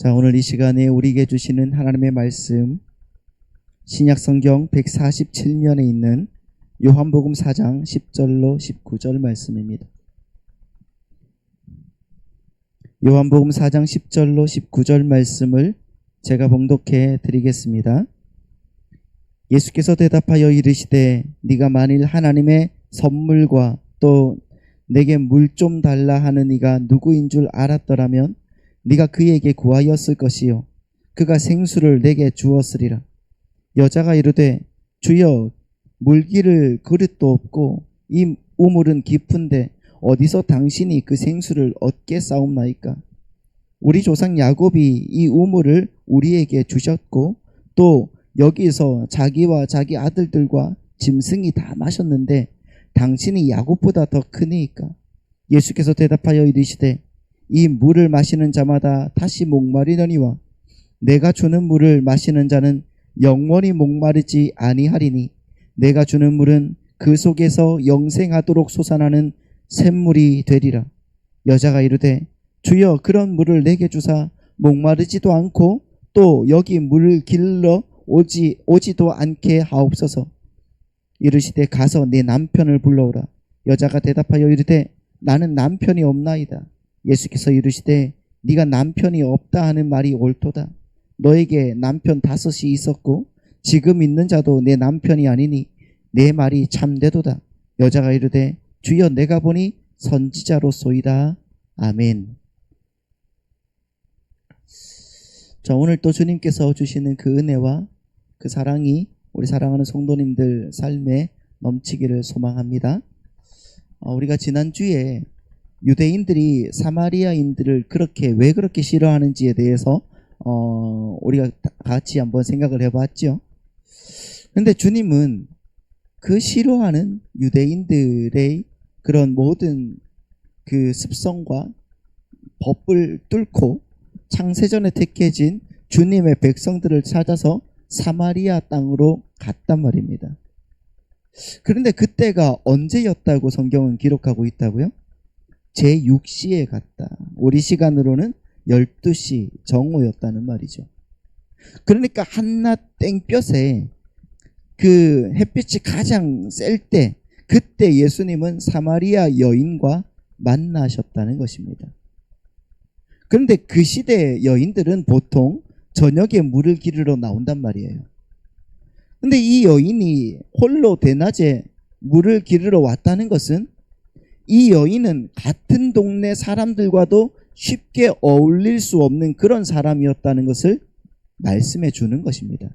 자, 오늘 이 시간에 우리에게 주시는 하나님의 말씀, 신약성경 147면에 있는 요한복음 4장 10절로 19절 말씀입니다. 요한복음 4장 10절로 19절 말씀을 제가 봉독해 드리겠습니다. 예수께서 대답하여 이르시되 네가 만일 하나님의 선물과 또 내게 물 좀 달라 하는 이가 누구인 줄 알았더라면 네가 그에게 구하였을 것이요 그가 생수를 내게 주었으리라. 여자가 이르되 주여 물기를 그릇도 없고 이 우물은 깊은데 어디서 당신이 그 생수를 얻게 싸움나이까? 우리 조상 야곱이 이 우물을 우리에게 주셨고 또 여기서 자기와 자기 아들들과 짐승이 다 마셨는데 당신이 야곱보다 더 크니까? 예수께서 대답하여 이르시되 이 물을 마시는 자마다 다시 목마르려니와 내가 주는 물을 마시는 자는 영원히 목마르지 아니하리니 내가 주는 물은 그 속에서 영생하도록 솟아나는 샘물이 되리라. 여자가 이르되 주여 그런 물을 내게 주사 목마르지도 않고 또 여기 물을 길러 오지도 않게 하옵소서. 이르시되 가서 내 남편을 불러오라. 여자가 대답하여 이르되 나는 남편이 없나이다. 예수께서 이르시되 네가 남편이 없다 하는 말이 옳도다. 너에게 남편 5이 있었고 지금 있는 자도 내 남편이 아니니 내 말이 참되도다. 여자가 이르되 주여 내가 보니 선지자로소이다. 아멘. 자, 오늘 또 주님께서 주시는 그 은혜와 그 사랑이 우리 사랑하는 성도님들 삶에 넘치기를 소망합니다. 우리가 지난주에 유대인들이 사마리아인들을 왜 그렇게 싫어하는지에 대해서 우리가 같이 한번 생각을 해봤죠. 그런데 주님은 그 싫어하는 유대인들의 그런 모든 그 습성과 법을 뚫고 창세전에 택해진 주님의 백성들을 찾아서 사마리아 땅으로 갔단 말입니다. 그런데 그때가 언제였다고 성경은 기록하고 있다고요? 제6시에 갔다. 우리 시간으로는 12시 정오였다는 말이죠. 그러니까 한낮 땡볕에 그 햇빛이 가장 셀 때 그때 예수님은 사마리아 여인과 만나셨다는 것입니다. 그런데 그 시대의 여인들은 보통 저녁에 물을 기르러 나온단 말이에요. 근데 이 여인이 홀로 대낮에 물을 기르러 왔다는 것은 이 여인은 같은 동네 사람들과도 쉽게 어울릴 수 없는 그런 사람이었다는 것을 말씀해 주는 것입니다.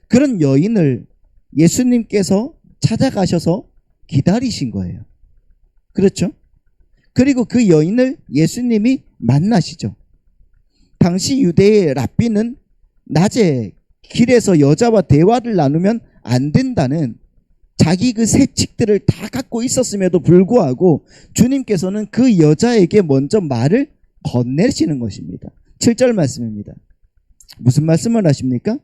그런 여인을 예수님께서 찾아가셔서 기다리신 거예요. 그렇죠? 그리고 그 여인을 예수님이 만나시죠. 당시 유대의 랍비는 낮에 길에서 여자와 대화를 나누면 안 된다는 자기 그 세칙들을 다 갖고 있었음에도 불구하고 주님께서는 그 여자에게 먼저 말을 건네시는 것입니다. 7절 말씀입니다. 무슨 말씀을 하십니까?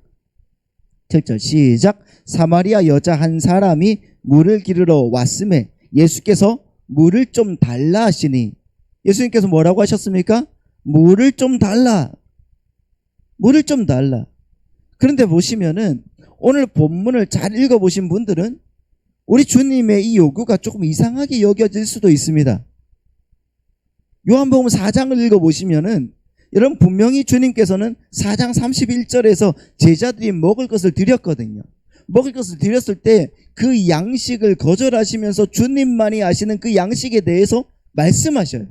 7절 시작. 사마리아 여자 한 사람이 물을 기르러 왔음에 예수께서 물을 좀 달라 하시니 예수님께서 뭐라고 하셨습니까? 물을 좀 달라. 물을 좀 달라. 그런데 보시면은 오늘 본문을 잘 읽어보신 분들은 우리 주님의 이 요구가 조금 이상하게 여겨질 수도 있습니다. 요한복음 4장을 읽어보시면은 여러분 분명히 주님께서는 4장 31절에서 제자들이 먹을 것을 드렸거든요. 먹을 것을 드렸을 때 그 양식을 거절하시면서 주님만이 아시는 그 양식에 대해서 말씀하셔요.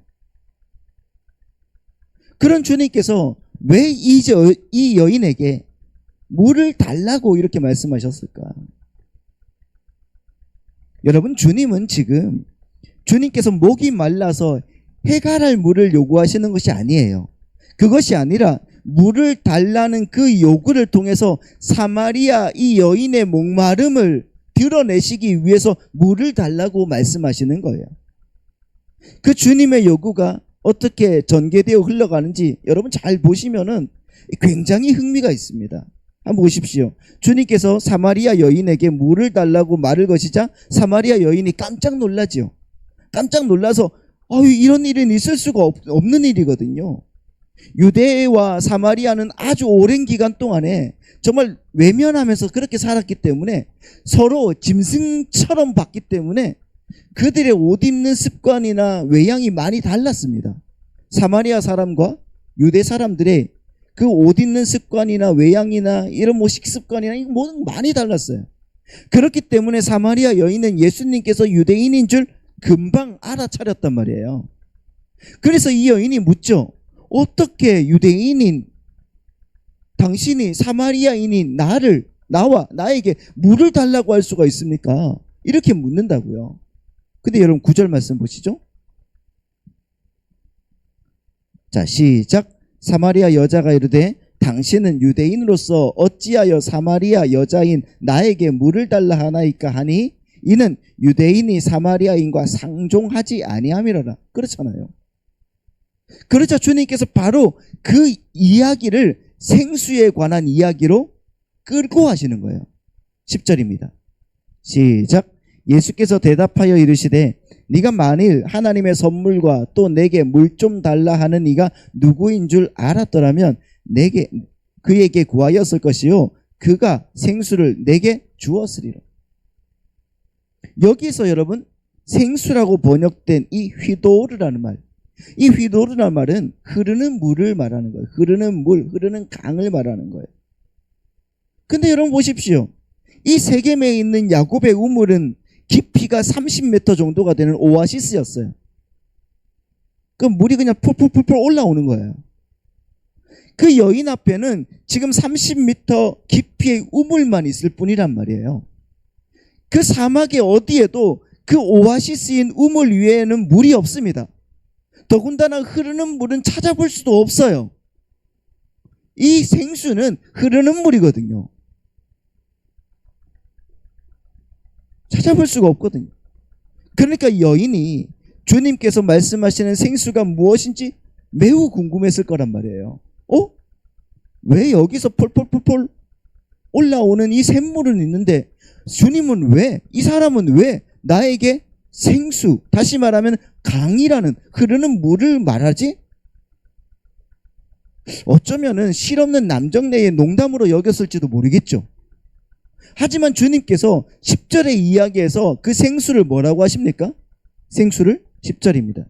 그런 주님께서 왜 이 여인에게 물을 달라고 이렇게 말씀하셨을까? 여러분 주님은 지금 주님께서 목이 말라서 해갈할 물을 요구하시는 것이 아니에요. 그것이 아니라 물을 달라는 그 요구를 통해서 사마리아 이 여인의 목마름을 드러내시기 위해서 물을 달라고 말씀하시는 거예요. 그 주님의 요구가 어떻게 전개되어 흘러가는지 여러분 잘 보시면은 굉장히 흥미가 있습니다. 한번 보십시오. 주님께서 사마리아 여인에게 물을 달라고 말을 거시자 사마리아 여인이 깜짝 놀라죠. 깜짝 놀라서 이런 일은 있을 수가 없는 일이거든요. 유대와 사마리아는 아주 오랜 기간 동안에 정말 외면하면서 그렇게 살았기 때문에 서로 짐승처럼 봤기 때문에 그들의 옷 입는 습관이나 외양이 많이 달랐습니다. 사마리아 사람과 유대 사람들의 그 옷 입는 습관이나 외양이나 이런 뭐 식습관이나 이거 모든 많이 달랐어요. 그렇기 때문에 사마리아 여인은 예수님께서 유대인인 줄 금방 알아차렸단 말이에요. 그래서 이 여인이 묻죠. 어떻게 유대인인 당신이 사마리아인인 나에게 물을 달라고 할 수가 있습니까? 이렇게 묻는다고요. 근데 여러분 9절 말씀 보시죠. 자, 시작. 사마리아 여자가 이르되 당신은 유대인으로서 어찌하여 사마리아 여자인 나에게 물을 달라 하나이까 하니 이는 유대인이 사마리아인과 상종하지 아니함이로라. 그렇잖아요. 그러자 주님께서 바로 그 이야기를 생수에 관한 이야기로 끌고 하시는 거예요. 10절입니다. 시작. 예수께서 대답하여 이르시되 네가 만일 하나님의 선물과 또 내게 물 좀 달라 하는 이가 누구인 줄 알았더라면 그에게 구하였을 것이요 그가 생수를 내게 주었으리라. 여기서 여러분 생수라고 번역된 이 휘도르라는 말, 이 휘도르라는 말은 흐르는 물을 말하는 거예요. 흐르는 물, 흐르는 강을 말하는 거예요. 근데 여러분 보십시오. 이 세겜에 있는 야곱의 우물은 깊이가 30m 정도가 되는 오아시스였어요. 그 물이 그냥 풀풀풀풀 올라오는 거예요. 그 여인 앞에는 지금 30m 깊이의 우물만 있을 뿐이란 말이에요. 그 사막의 어디에도 그 오아시스인 우물 위에는 물이 없습니다. 더군다나 흐르는 물은 찾아볼 수도 없어요. 이 생수는 흐르는 물이거든요. 찾아볼 수가 없거든요. 그러니까 여인이 주님께서 말씀하시는 생수가 무엇인지 매우 궁금했을 거란 말이에요. 왜 여기서 펄펄펄펄 올라오는 이 샘물은 있는데 주님은 왜, 이 사람은 왜 나에게 생수, 다시 말하면 강이라는 흐르는 물을 말하지? 어쩌면은 실없는 남정네의 농담으로 여겼을지도 모르겠죠. 하지만 주님께서 10절의 이야기에서 그 생수를 뭐라고 하십니까? 생수를 10절입니다.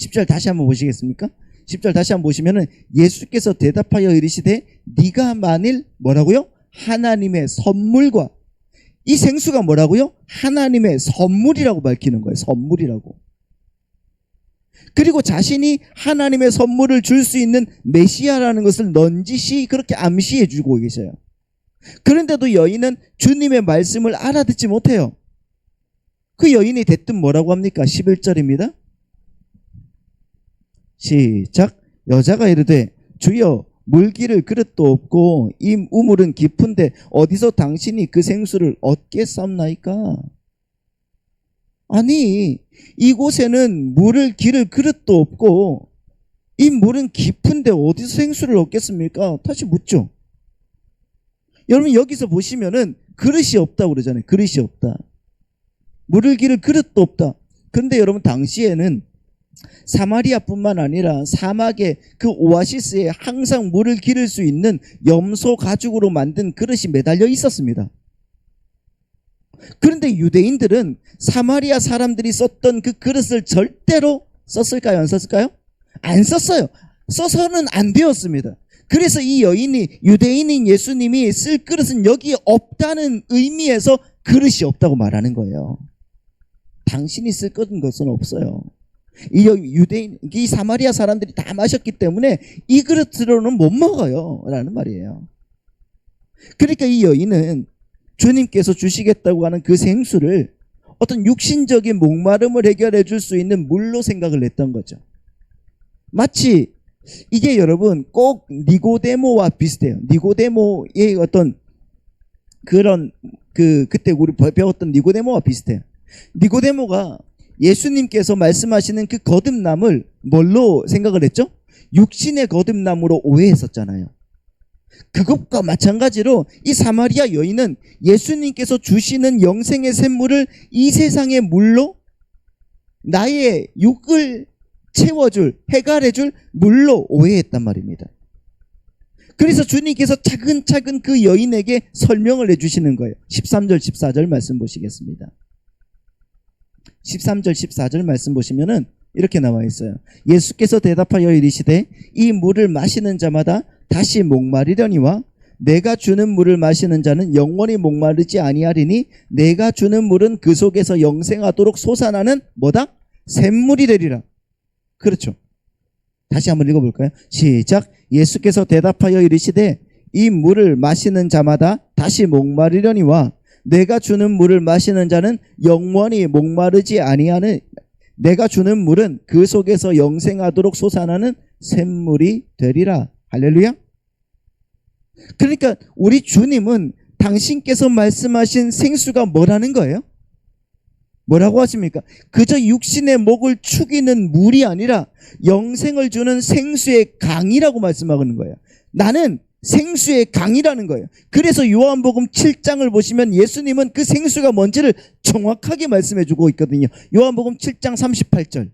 10절 다시 한번 보시겠습니까? 10절 다시 한번 보시면은 예수께서 대답하여 이르시되 네가 만일 뭐라고요? 하나님의 선물과, 이 생수가 뭐라고요? 하나님의 선물이라고 밝히는 거예요. 선물이라고. 그리고 자신이 하나님의 선물을 줄 수 있는 메시아라는 것을 넌지시 그렇게 암시해 주고 계셔요. 그런데도 여인은 주님의 말씀을 알아듣지 못해요. 그 여인이 대뜸 뭐라고 합니까? 11절입니다. 시작. 여자가 이르되 주여 물기를 그릇도 없고 이 우물은 깊은데 어디서 당신이 그 생수를 얻겠사옵나이까? 아니, 이곳에는 물을 기를 그릇도 없고 이 물은 깊은데 어디서 생수를 얻겠습니까? 다시 묻죠. 여러분 여기서 보시면은 그릇이 없다고 그러잖아요. 그릇이 없다. 물을 기를 그릇도 없다. 그런데 여러분 당시에는 사마리아뿐만 아니라 사막의 그 오아시스에 항상 물을 기를 수 있는 염소 가죽으로 만든 그릇이 매달려 있었습니다. 그런데 유대인들은 사마리아 사람들이 썼던 그 그릇을 절대로 썼을까요? 안 썼을까요? 안 썼어요. 써서는 안 되었습니다. 그래서 이 여인이, 유대인인 예수님이 쓸 그릇은 여기에 없다는 의미에서 그릇이 없다고 말하는 거예요. 당신이 쓸 것은 없어요. 이 사마리아 사람들이 다 마셨기 때문에 이 그릇으로는 못 먹어요 라는 말이에요. 그러니까 이 여인은 주님께서 주시겠다고 하는 그 생수를 어떤 육신적인 목마름을 해결해 줄 수 있는 물로 생각을 했던 거죠. 마치 이게 여러분 꼭 니고데모와 비슷해요. 니고데모의 어떤 그런 그때 우리 배웠던 니고데모와 비슷해요. 니고데모가 예수님께서 말씀하시는 그 거듭남을 뭘로 생각을 했죠? 육신의 거듭남으로 오해했었잖아요. 그것과 마찬가지로 이 사마리아 여인은 예수님께서 주시는 영생의 샘물을 이 세상의 물로 나의 육을 채워줄, 해갈해줄 물로 오해했단 말입니다. 그래서 주님께서 차근차근 그 여인에게 설명을 해주시는 거예요. 13절 14절 말씀 보시겠습니다. 13절 14절 말씀 보시면은 이렇게 나와 있어요. 예수께서 대답하여 이르시되 이 물을 마시는 자마다 다시 목마르려니와 내가 주는 물을 마시는 자는 영원히 목마르지 아니하리니 내가 주는 물은 그 속에서 영생하도록 솟아나는 뭐다? 샘물이 되리라. 그렇죠. 다시 한번 읽어볼까요? 시작. 예수께서 대답하여 이르시되 이 물을 마시는 자마다 다시 목마르려니와 내가 주는 물을 마시는 자는 영원히 목마르지 아니하는 내가 주는 물은 그 속에서 영생하도록 솟아나는 샘물이 되리라. 할렐루야. 그러니까 우리 주님은 당신께서 말씀하신 생수가 뭐라는 거예요? 뭐라고 하십니까? 그저 육신의 목을 축이는 물이 아니라 영생을 주는 생수의 강이라고 말씀하는 거예요. 나는 생수의 강이라는 거예요. 그래서 요한복음 7장을 보시면 예수님은 그 생수가 뭔지를 정확하게 말씀해 주고 있거든요. 요한복음 7장 38절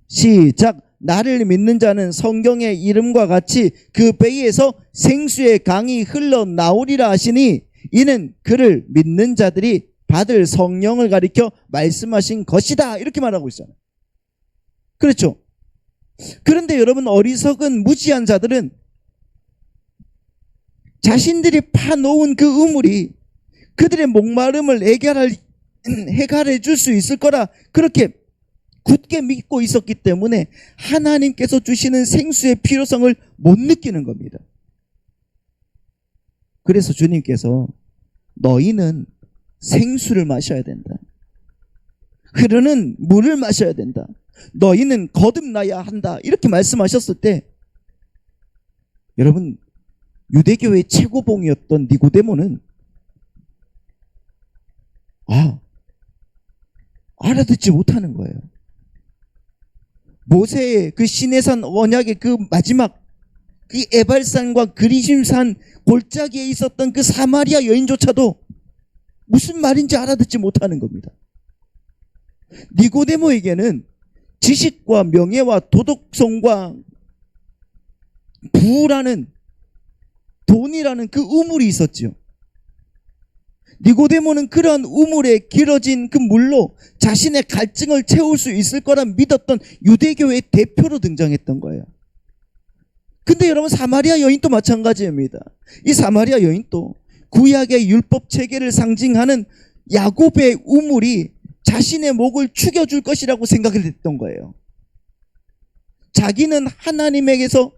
시작. 나를 믿는 자는 성경의 이름과 같이 그 배에서 생수의 강이 흘러나오리라 하시니 이는 그를 믿는 자들이 받을 성령을 가리켜 말씀하신 것이다. 이렇게 말하고 있어요. 그렇죠. 그런데 여러분, 어리석은 무지한 자들은 자신들이 파놓은 그 우물이 그들의 목마름을 해결해 줄 수 있을 거라 그렇게 굳게 믿고 있었기 때문에 하나님께서 주시는 생수의 필요성을 못 느끼는 겁니다. 그래서 주님께서 너희는 생수를 마셔야 된다. 흐르는 물을 마셔야 된다. 너희는 거듭나야 한다. 이렇게 말씀하셨을 때 여러분, 유대교의 최고봉이었던 니고데모는 알아듣지 못하는 거예요. 모세의 그 시내산 언약의 그 마지막 그 에발산과 그리심산 골짜기에 있었던 그 사마리아 여인조차도 무슨 말인지 알아듣지 못하는 겁니다. 니고데모에게는 지식과 명예와 도덕성과 부라는 돈이라는 그 우물이 있었죠. 니고데모는 그러한 우물에 길어진 그 물로 자신의 갈증을 채울 수 있을 거라 믿었던 유대교의 대표로 등장했던 거예요. 근데 여러분, 사마리아 여인도 마찬가지입니다. 이 사마리아 여인도 구약의 율법 체계를 상징하는 야곱의 우물이 자신의 목을 축여줄 것이라고 생각을 했던 거예요. 자기는 하나님에게서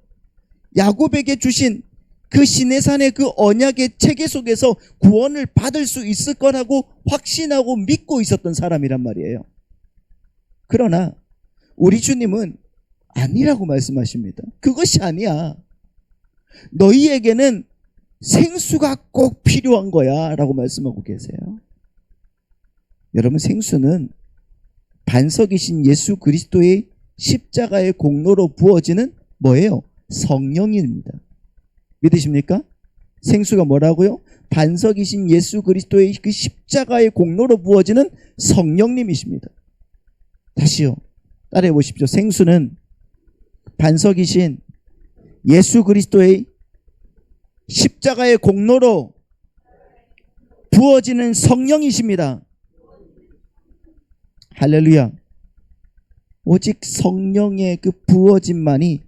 야곱에게 주신 그 시내산의 그 언약의 체계 속에서 구원을 받을 수 있을 거라고 확신하고 믿고 있었던 사람이란 말이에요. 그러나 우리 주님은 아니라고 말씀하십니다. 그것이 아니야. 너희에게는 생수가 꼭 필요한 거야 라고 말씀하고 계세요. 여러분, 생수는 반석이신 예수 그리스도의 십자가의 공로로 부어지는 뭐예요? 성령입니다. 믿으십니까? 생수가 뭐라고요? 반석이신 예수 그리스도의 그 십자가의 공로로 부어지는 성령님이십니다. 다시요, 따라해 보십시오. 생수는 반석이신 예수 그리스도의 십자가의 공로로 부어지는 성령이십니다. 할렐루야. 오직 성령의 그 부어짐만이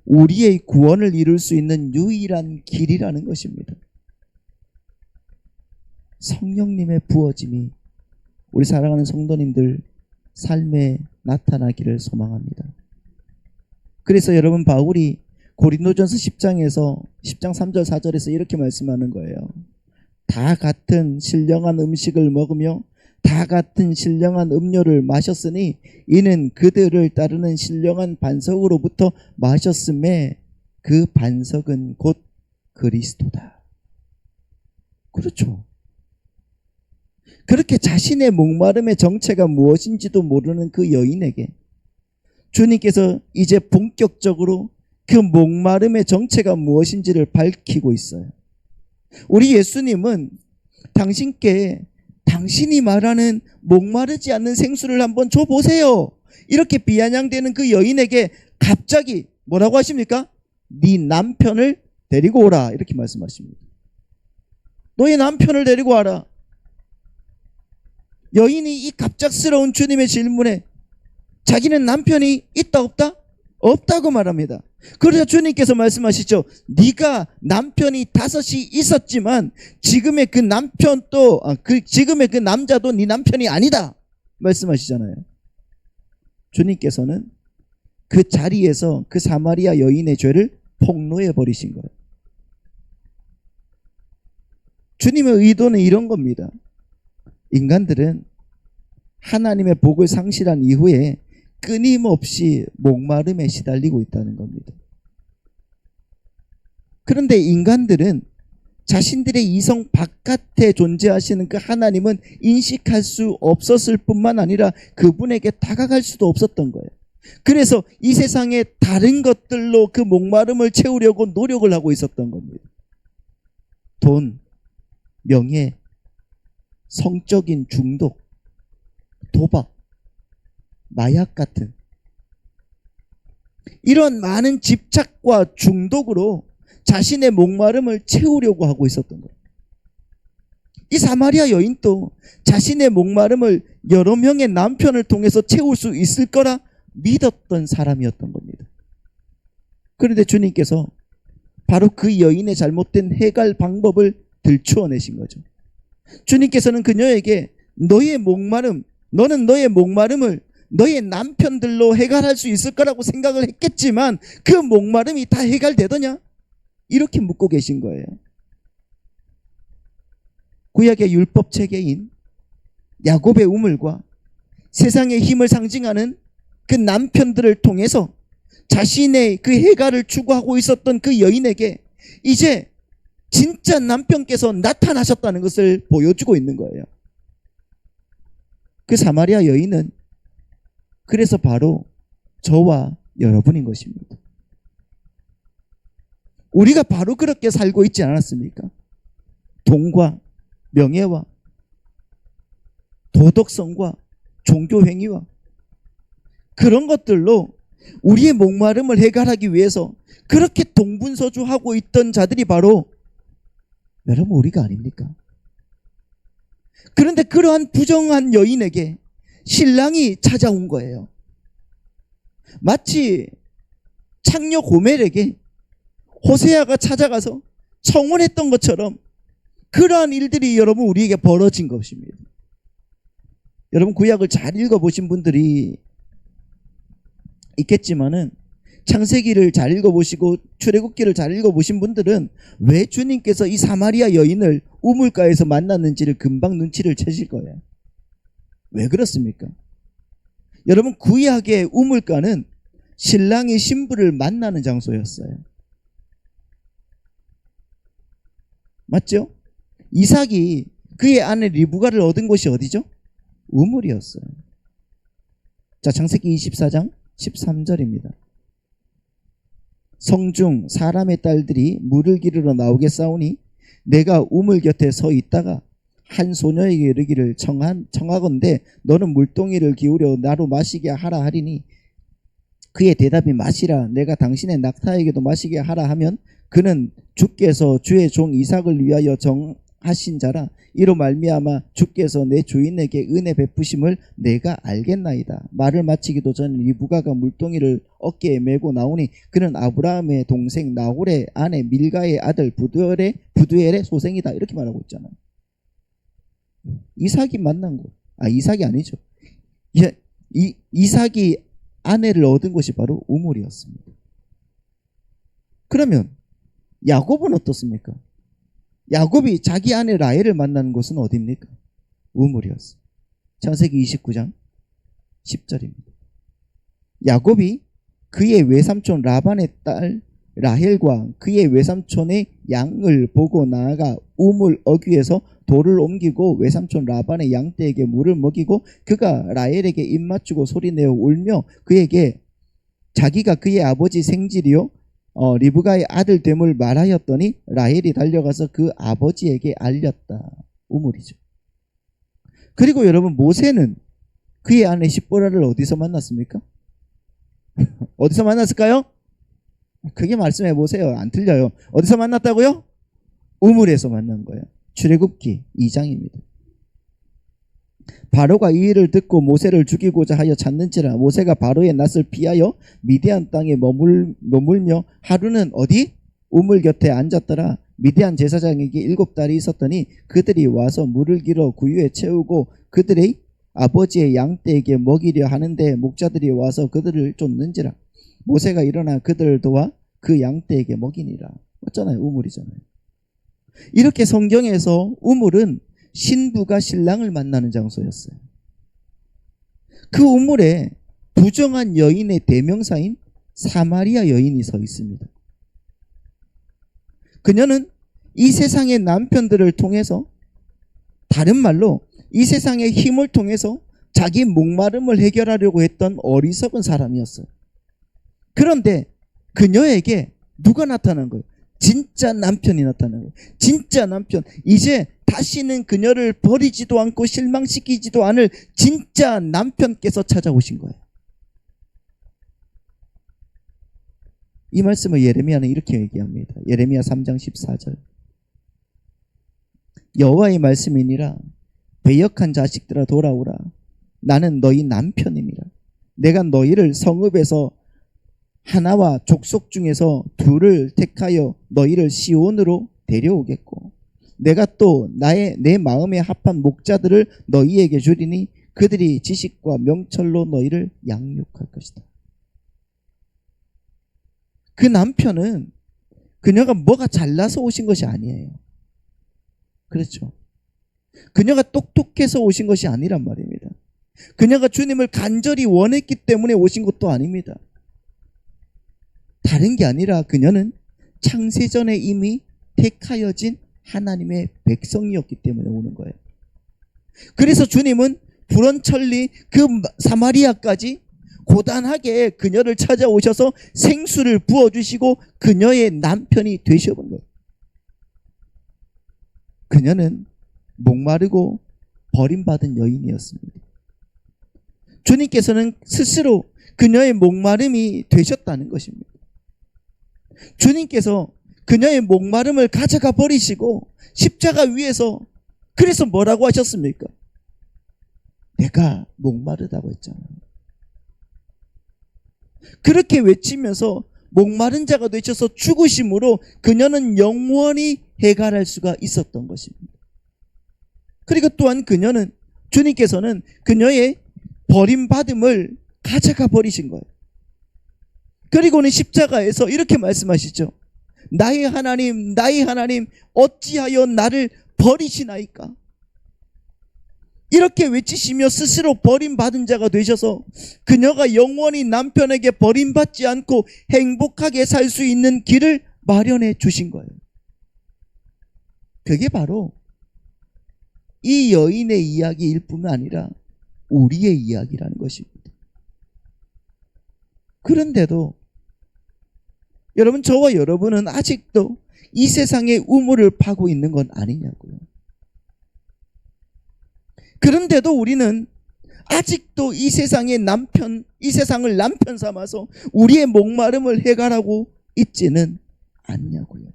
우리의 구원을 이룰 수 있는 유일한 길이라는 것입니다. 성령님의 부어짐이 우리 사랑하는 성도님들 삶에 나타나기를 소망합니다. 그래서 여러분, 바울이 고린도전서 10장 3절 4절에서 이렇게 말씀하는 거예요. 다 같은 신령한 음식을 먹으며 다 같은 신령한 음료를 마셨으니 이는 그들을 따르는 신령한 반석으로부터 마셨음에 그 반석은 곧 그리스도다. 그렇죠. 그렇게 자신의 목마름의 정체가 무엇인지도 모르는 그 여인에게 주님께서 이제 본격적으로 그 목마름의 정체가 무엇인지를 밝히고 있어요. 우리 예수님은 당신께 당신이 말하는 목마르지 않는 생수를 한번 줘보세요. 이렇게 비아냥대는 그 여인에게 갑자기 뭐라고 하십니까? 네 남편을 데리고 오라 이렇게 말씀하십니다. 너의 남편을 데리고 와라. 여인이 이 갑작스러운 주님의 질문에 자기는 남편이 있다 없다? 없다고 말합니다. 그러자 주님께서 말씀하시죠. 네가 남편이 5이 있었지만 지금의 그 남편도 지금의 그 남자도 네 남편이 아니다 말씀하시잖아요. 주님께서는 그 자리에서 그 사마리아 여인의 죄를 폭로해 버리신 거예요. 주님의 의도는 이런 겁니다. 인간들은 하나님의 복을 상실한 이후에 끊임없이 목마름에 시달리고 있다는 겁니다. 그런데 인간들은 자신들의 이성 바깥에 존재하시는 그 하나님은 인식할 수 없었을 뿐만 아니라 그분에게 다가갈 수도 없었던 거예요. 그래서 이 세상의 다른 것들로 그 목마름을 채우려고 노력을 하고 있었던 겁니다. 돈, 명예, 성적인 중독, 도박, 마약 같은 이런 많은 집착과 중독으로 자신의 목마름을 채우려고 하고 있었던 거예요. 이 사마리아 여인도 자신의 목마름을 여러 명의 남편을 통해서 채울 수 있을 거라 믿었던 사람이었던 겁니다. 그런데 주님께서 바로 그 여인의 잘못된 해결 방법을 들추어내신 거죠. 주님께서는 그녀에게 너는 너의 목마름을 너의 남편들로 해결할 수 있을 거라고 생각을 했겠지만 그 목마름이 다 해결되더냐? 이렇게 묻고 계신 거예요. 구약의 율법 체계인 야곱의 우물과 세상의 힘을 상징하는 그 남편들을 통해서 자신의 그 해결을 추구하고 있었던 그 여인에게 이제 진짜 남편께서 나타나셨다는 것을 보여주고 있는 거예요. 그 사마리아 여인은 그래서 바로 저와 여러분인 것입니다. 우리가 바로 그렇게 살고 있지 않았습니까? 돈과 명예와 도덕성과 종교행위와 그런 것들로 우리의 목마름을 해결하기 위해서 그렇게 동분서주하고 있던 자들이 바로 여러분 우리가 아닙니까? 그런데 그러한 부정한 여인에게 신랑이 찾아온 거예요. 마치 창녀 고멜에게 호세아가 찾아가서 청혼했던 것처럼 그러한 일들이 여러분 우리에게 벌어진 것입니다. 여러분 구약을 잘 읽어보신 분들이 있겠지만은 창세기를 잘 읽어보시고 출애굽기를 잘 읽어보신 분들은 왜 주님께서 이 사마리아 여인을 우물가에서 만났는지를 금방 눈치를 채실 거예요. 왜 그렇습니까? 여러분 구약의 우물가는 신랑이 신부를 만나는 장소였어요. 맞죠? 이삭이 그의 아내 리브가를 얻은 곳이 어디죠? 우물이었어요. 자, 창세기 24장 13절입니다. 성중 사람의 딸들이 물을 기르러 나오게 싸우니 내가 우물 곁에 서 있다가 한 소녀에게 이르기를 청하건대 너는 물동이를 기울여 나로 마시게 하라 하리니 그의 대답이 마시라 내가 당신의 낙타에게도 마시게 하라 하면 그는 주께서 주의 종 이삭을 위하여 정하신 자라 이로 말미암아 주께서 내 주인에게 은혜 베푸심을 내가 알겠나이다. 말을 마치기도 전에 리브가가 물동이를 어깨에 메고 나오니 그는 아브라함의 동생 나홀의 아내 밀가의 아들 부두엘의 소생이다. 이렇게 말하고 있잖아요. 이삭이 만난 곳, 이삭이 아니죠. 이삭이 아내를 얻은 곳이 바로 우물이었습니다. 그러면 야곱은 어떻습니까? 야곱이 자기 아내 라헬을 만난 곳은 어디입니까? 우물이었어요. 창세기 29장 10절입니다. 야곱이 그의 외삼촌 라반의 딸 라헬과 그의 외삼촌의 양을 보고 나아가 우물 어귀에서 돌을 옮기고 외삼촌 라반의 양떼에게 물을 먹이고 그가 라헬에게 입맞추고 소리내어 울며 그에게 자기가 그의 아버지 생질이요 리브가의 아들 됨을 말하였더니 라헬이 달려가서 그 아버지에게 알렸다. 우물이죠. 그리고 여러분, 모세는 그의 아내 십보라를 어디서 만났습니까? 어디서 만났을까요? 그게 말씀해 보세요. 안 틀려요. 어디서 만났다고요? 우물에서 만난 거예요. 출애굽기 2장입니다. 바로가 이 일을 듣고 모세를 죽이고자 하여 찾는지라 모세가 바로의 낯을 피하여 미디안 땅에 머물며 하루는 어디? 우물 곁에 앉았더라. 미디안 제사장에게 7달이 있었더니 그들이 와서 물을 길어 구유에 채우고 그들의 아버지의 양떼에게 먹이려 하는데 목자들이 와서 그들을 쫓는지라 모세가 일어나 그들을 도와 그 양떼에게 먹이니라. 맞잖아요. 우물이잖아요. 이렇게 성경에서 우물은 신부가 신랑을 만나는 장소였어요. 그 우물에 부정한 여인의 대명사인 사마리아 여인이 서 있습니다. 그녀는 이 세상의 남편들을 통해서, 다른 말로 이 세상의 힘을 통해서 자기 목마름을 해결하려고 했던 어리석은 사람이었어요. 그런데 그녀에게 누가 나타난 거예요? 진짜 남편이 나타난 거예요. 진짜 남편. 이제 다시는 그녀를 버리지도 않고 실망시키지도 않을 진짜 남편께서 찾아오신 거예요. 이 말씀을 예레미야는 이렇게 얘기합니다. 예레미야 3장 14절. 여호와의 말씀이니라. 배역한 자식들아 돌아오라. 나는 너희 남편임이라. 내가 너희를 성읍에서 하나와 족속 중에서 둘을 택하여 너희를 시온으로 데려오겠고 내가 또 내 마음에 합한 목자들을 너희에게 주리니 그들이 지식과 명철로 너희를 양육할 것이다. 그 남편은 그녀가 뭐가 잘나서 오신 것이 아니에요. 그렇죠. 그녀가 똑똑해서 오신 것이 아니란 말입니다. 그녀가 주님을 간절히 원했기 때문에 오신 것도 아닙니다. 다른 게 아니라 그녀는 창세전에 이미 택하여진 하나님의 백성이었기 때문에 오는 거예요. 그래서 주님은 불원천리 그 사마리아까지 고단하게 그녀를 찾아오셔서 생수를 부어주시고 그녀의 남편이 되셔본 거예요. 그녀는 목마르고 버림받은 여인이었습니다. 주님께서는 스스로 그녀의 목마름이 되셨다는 것입니다. 주님께서 그녀의 목마름을 가져가 버리시고 십자가 위에서 그래서 뭐라고 하셨습니까? 내가 목마르다고 했잖아요. 그렇게 외치면서 목마른 자가 되셔서 죽으심으로 그녀는 영원히 해갈할 수가 있었던 것입니다. 그리고 또한 그녀는, 주님께서는 그녀의 버림받음을 가져가 버리신 거예요. 그리고는 십자가에서 이렇게 말씀하시죠. 나의 하나님, 나의 하나님, 어찌하여 나를 버리시나이까? 이렇게 외치시며 스스로 버림받은 자가 되셔서 그녀가 영원히 남편에게 버림받지 않고 행복하게 살 수 있는 길을 마련해 주신 거예요. 그게 바로 이 여인의 이야기일 뿐만 아니라 우리의 이야기라는 것입니다. 그런데도 여러분, 저와 여러분은 아직도 이 세상의 우물을 파고 있는 건 아니냐고요. 그런데도 우리는 아직도 이 세상의 남편, 이 세상을 남편 삼아서 우리의 목마름을 해결하고 있지는 않냐고요.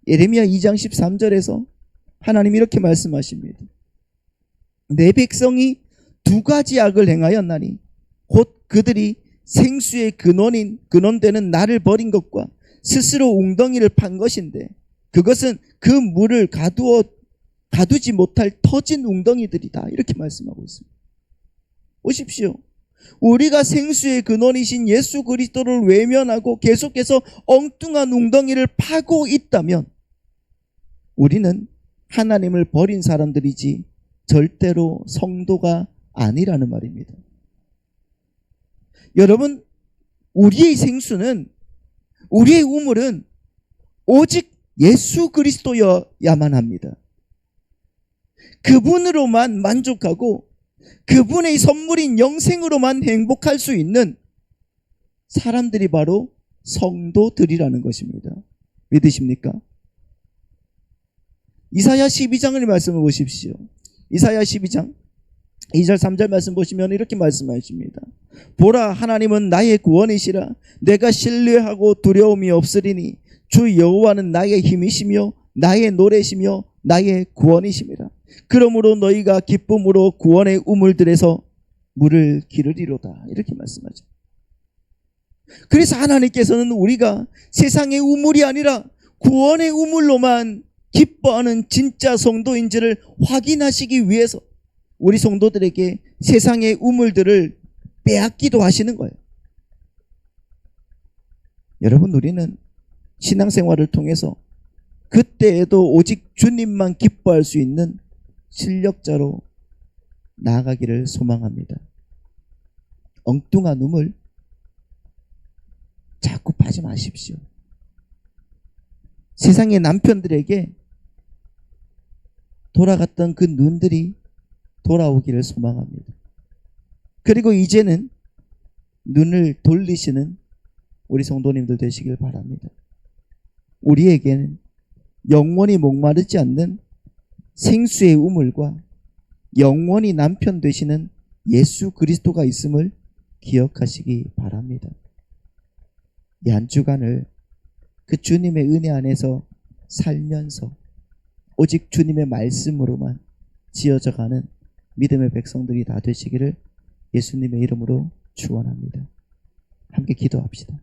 예레미야 2장 13절에서 하나님이 이렇게 말씀하십니다. 내 백성이 두 가지 악을 행하였나니 곧 그들이 생수의 근원되는 나를 버린 것과 스스로 웅덩이를 판 것인데 그것은 그 물을 가두지 못할 터진 웅덩이들이다. 이렇게 말씀하고 있습니다. 보십시오. 우리가 생수의 근원이신 예수 그리스도를 외면하고 계속해서 엉뚱한 웅덩이를 파고 있다면 우리는 하나님을 버린 사람들이지 절대로 성도가 아니라는 말입니다. 여러분, 우리의 생수는, 우리의 우물은 오직 예수 그리스도여야만 합니다. 그분으로만 만족하고 그분의 선물인 영생으로만 행복할 수 있는 사람들이 바로 성도들이라는 것입니다. 믿으십니까? 이사야 12장을 말씀해 보십시오. 이사야 12장 2절 3절 말씀 보시면 이렇게 말씀하십니다. 보라, 하나님은 나의 구원이시라. 내가 신뢰하고 두려움이 없으리니 주 여호와는 나의 힘이시며 나의 노래시며 나의 구원이십니다. 그러므로 너희가 기쁨으로 구원의 우물들에서 물을 기르리로다. 이렇게 말씀하죠. 그래서 하나님께서는 우리가 세상의 우물이 아니라 구원의 우물로만 기뻐하는 진짜 성도인지를 확인하시기 위해서 우리 성도들에게 세상의 우물들을 빼앗기도 하시는 거예요. 여러분, 우리는 신앙생활을 통해서 그때에도 오직 주님만 기뻐할 수 있는 실력자로 나아가기를 소망합니다. 엉뚱한 우물 자꾸 파지 마십시오. 세상의 남편들에게 돌아갔던 그 눈들이 돌아오기를 소망합니다. 그리고 이제는 눈을 돌리시는 우리 성도님들 되시길 바랍니다. 우리에게는 영원히 목마르지 않는 생수의 우물과 영원히 남편 되시는 예수 그리스도가 있음을 기억하시기 바랍니다. 이 한 주간을 그 주님의 은혜 안에서 살면서 오직 주님의 말씀으로만 지어져가는 믿음의 백성들이 다 되시기를 예수님의 이름으로 축원합니다. 함께 기도합시다.